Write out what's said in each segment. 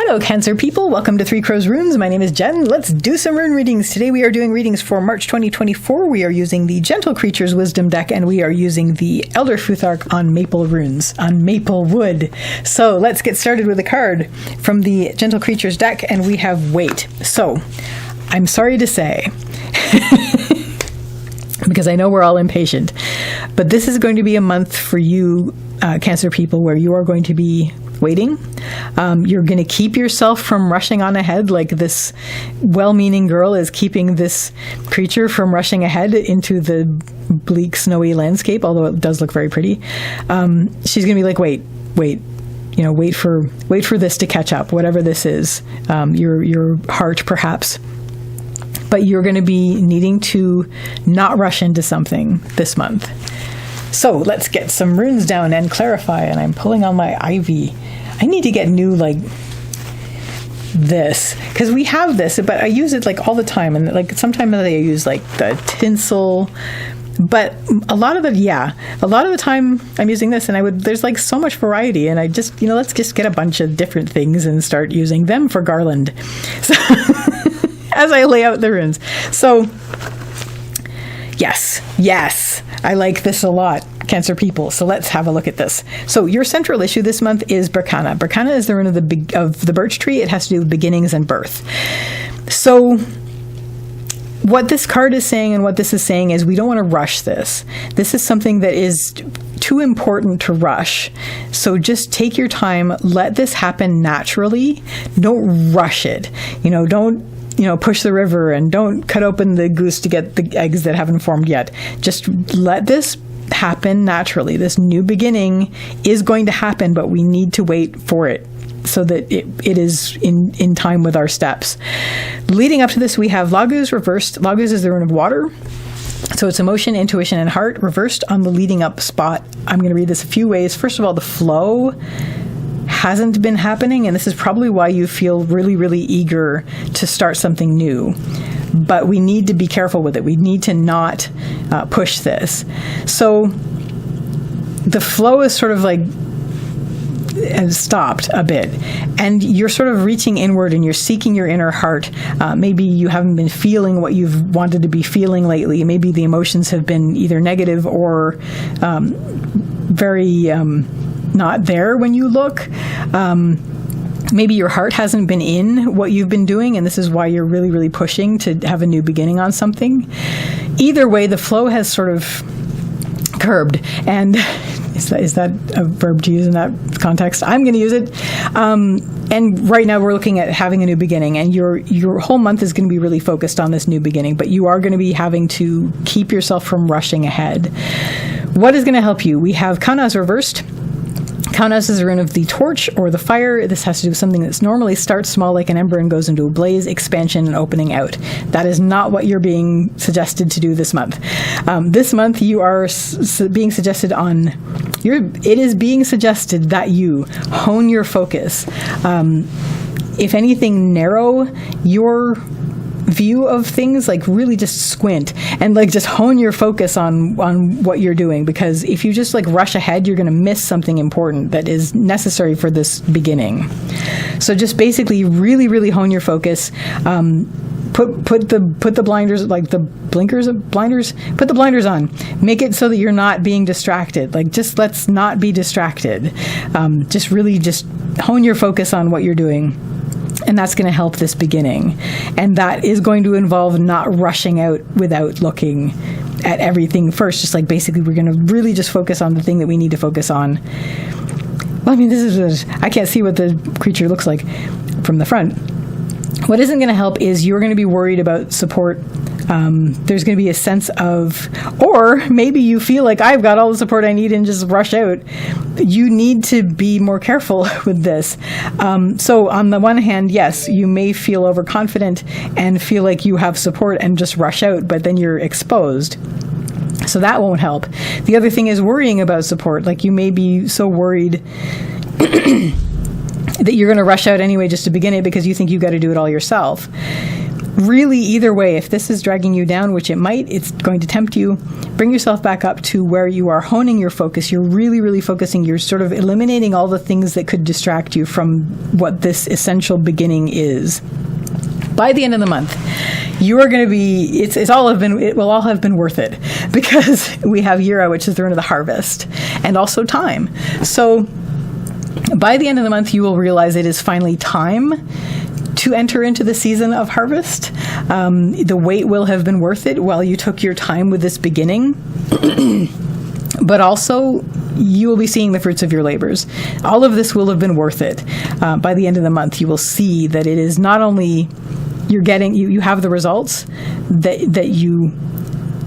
Hello, Cancer people. Welcome to Three Crows Runes. My name is Jen. Let's do some rune readings. Today we are doing readings for March 2024. We are using the Gentle Creatures Wisdom deck, and we are using the Elder Futhark on Maple Runes, on Maple Wood. So let's get started with a card from the Gentle Creatures deck, and we have Wait. So, I'm sorry to say, because I know we're all impatient, but this is going to be a month for you, Cancer people, where you are going to be waiting. You're going to keep yourself from rushing on ahead, like this well-meaning girl is keeping this creature from rushing ahead into the bleak, snowy landscape, although it does look very pretty. She's going to be like, wait, you know, wait for this to catch up, whatever this is, your heart perhaps. But you're going to be needing to not rush into something this month. So let's get some runes down and clarify. And I'm pulling on my ivy. I need to get new, like, this. Because we have this, but I use it, like, all the time. And, like, sometimes I use, like, the tinsel. But a lot of the time I'm using this. And there's, like, so much variety. And I just, let's just get a bunch of different things and start using them for garland. So as I lay out the runes. So, yes, I like this a lot, Cancer people. So let's have a look at this. So your central issue this month is Berkana. Berkana is the rune of the birch tree. It has to do with beginnings and birth. So what this card is saying and what this is saying is we don't want to rush this. This is something that is too important to rush. So just take your time. Let this happen naturally. Don't rush it. Don't push the river and don't cut open the goose to get the eggs that haven't formed yet. Just let this happen naturally. This new beginning is going to happen, but we need to wait for it so that it is in time with our steps. Leading up to this, we have Laguz reversed. Laguz is the rune of water. So it's emotion, intuition, and heart reversed on the leading up spot. I'm going to read this a few ways. First of all, the flow hasn't been happening, and this is probably why you feel really, really eager to start something new. But we need to be careful with it. We need to not push this. So the flow is sort of like has stopped a bit, and you're sort of reaching inward and you're seeking your inner heart. Maybe you haven't been feeling what you've wanted to be feeling lately. Maybe the emotions have been either negative or very not there when you look. Maybe your heart hasn't been in what you've been doing, and this is why you're really, really pushing to have a new beginning on something. Either way, the flow has sort of curbed. And is that a verb to use in that context? I'm going to use it. And right now we're looking at having a new beginning, and your whole month is going to be really focused on this new beginning, but you are going to be having to keep yourself from rushing ahead. What is going to help you? We have Kaunas reversed. Kaunas is a rune of the torch or the fire. This has to do with something that normally starts small like an ember and goes into a blaze, expansion, and opening out. That is not what you're being suggested to do this month. This month you are being suggested it is being suggested that you hone your focus. If anything, narrow your view of things, like really just squint and like just hone your focus on what you're doing, because if you just like rush ahead, you're going to miss something important that is necessary for this beginning. So just basically really, really hone your focus. Put the blinders, like the blinders, put the blinders on. Make it so that you're not being distracted. Like, just let's not be distracted. Just really just hone your focus on what you're doing. And that's going to help this beginning. And that is going to involve not rushing out without looking at everything first. Just like basically we're going to really just focus on the thing that we need to focus on. Well, I mean, I can't see what the creature looks like from the front. What isn't going to help is you're going to be worried about support. There's going to be a sense of, or maybe you feel like I've got all the support I need and just rush out. You need to be more careful with this. So on the one hand, yes, you may feel overconfident and feel like you have support and just rush out, but then you're exposed. So that won't help. The other thing is worrying about support. Like, you may be so worried that you're going to rush out anyway just to begin it because you think you've got to do it all yourself. really, either way, if this is dragging you down, which it might, it's going to tempt you, bring yourself back up to where you are honing your focus. You're really, really focusing. You're sort of eliminating all the things that could distract you from what this essential beginning is. By the end of the month, you are going to be, it will all have been worth it, because we have Yira, which is the rune of the harvest, and also time. So by the end of the month, you will realize it is finally time to enter into the season of harvest. The wait will have been worth it while you took your time with this beginning. But also, you will be seeing the fruits of your labors. All of this will have been worth it. By the end of the month, you will see that it is not only you have the results that you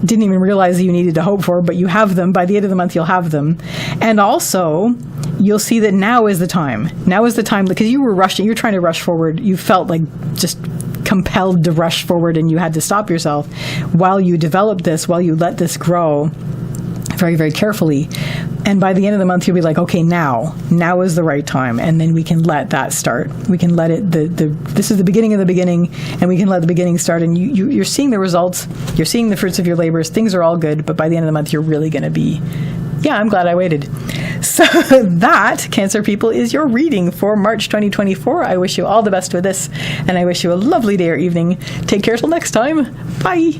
didn't even realize that you needed to hope for, but you have them. By the end of the month, you'll have them. And also, you'll see that now is the time. Now is the time, because you were rushing, you're trying to rush forward. You felt like just compelled to rush forward, and you had to stop yourself while you developed this, while you let this grow very, very carefully. And by the end of the month, you'll be like, okay, now is the right time. And then we can let that start. We can let it, this is the beginning of the beginning, and we can let the beginning start. And you're seeing the results. You're seeing the fruits of your labors. Things are all good. But by the end of the month, you're really going to be, yeah, I'm glad I waited. So that, Cancer people, is your reading for March 2024. I wish you all the best with this, and I wish you a lovely day or evening. Take care till next time. Bye.